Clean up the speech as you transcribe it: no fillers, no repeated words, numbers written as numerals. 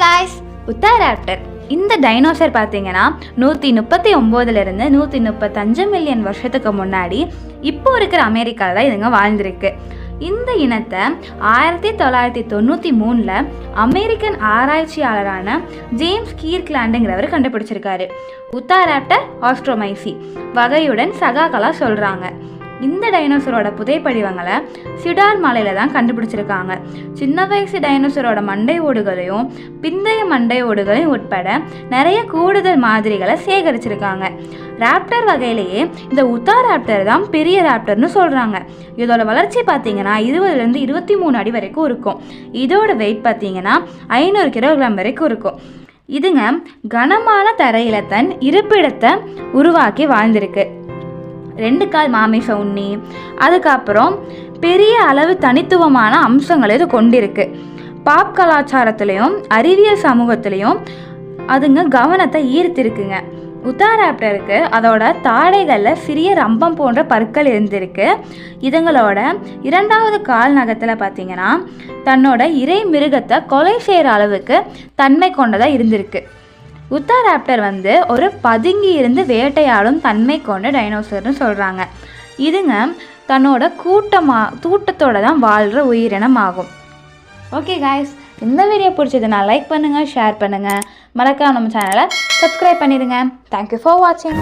Guys, உத்தாராப்டர் இந்த dinosaur பார்த்தீங்கன்னா 139லேருந்து 135 million வருஷத்துக்கு முன்னாடி இப்போ இருக்கிற அமெரிக்காவில் தான் இதுங்க வாழ்ந்திருக்கு. இந்த இனத்தை 1993 அமெரிக்கன் ஆராய்ச்சியாளரான ஜேம்ஸ் கீர்க்லாண்டுங்கிறவர் கண்டுபிடிச்சிருக்காரு. உத்தாராப்டர் ஆஸ்ட்ரோமைசி வகையுடன் சகாக்களா சொல்கிறாங்க. இந்த டைனோசரோட புதைப்படிவங்களை சிடார் மலையில் தான் கண்டுபிடிச்சிருக்காங்க. சின்ன வயசு டைனோசரோட மண்டை ஓடுகளையும் பிந்தைய மண்டை ஓடுகளையும் உட்பட நிறைய கூடுதல் மாதிரிகளை சேகரிச்சிருக்காங்க. ராப்டர் வகையிலேயே இந்த உத்தாராப்டர் தான் பெரிய ராப்டர்னு சொல்கிறாங்க. இதோட வளர்ச்சி பார்த்தீங்கன்னா 20லேருந்து 23 அடி வரைக்கும் இருக்கும். இதோட வெயிட் பார்த்தீங்கன்னா 500 கிலோகிராம் வரைக்கும் இருக்கும். இதுங்க கனமான தரையில தன் இருப்பிடத்தை உருவாக்கி வாழ்ந்திருக்கு. 2 கால் மாமிச உண்ணி, அதுக்கப்புறம் பெரிய அளவு தனித்துவமான அம்சங்களை இது கொண்டிருக்கு. பாப் கலாச்சாரத்துலேயும் அறிவியல் சமூகத்திலையும் அதுங்க கவனத்தை ஈர்த்திருக்குங்க. உத்தாராப்டருக்கு அதோட தாடைகளில் சிறிய ரம்பம் போன்ற பற்கள் இருந்திருக்கு. இதுங்களோட 2வது கால் நகத்தில் பார்த்தீங்கன்னா தன்னோட இறை மிருகத்தை கொலை செய்கிற அளவுக்கு தன்மை கொண்டதாக இருந்திருக்கு. உத்தாராப்டர் ஒரு பதுங்கி இருந்து வேட்டையாடும் தன்மை கொண்ட டைனோசர்னு சொல்கிறாங்க. இதுங்க தன்னோட கூட்டத்தோட தான் வாழ்கிற உயிரினம் ஆகும். ஓகே காய்ஸ், இந்த வீடியோ பிடிச்சதுன்னா லைக் பண்ணுங்கள், ஷேர் பண்ணுங்கள், மறக்காம நம்ம சேனலை சப்ஸ்கிரைப் பண்ணிடுங்க. தேங்க்யூ ஃபார் வாட்சிங்.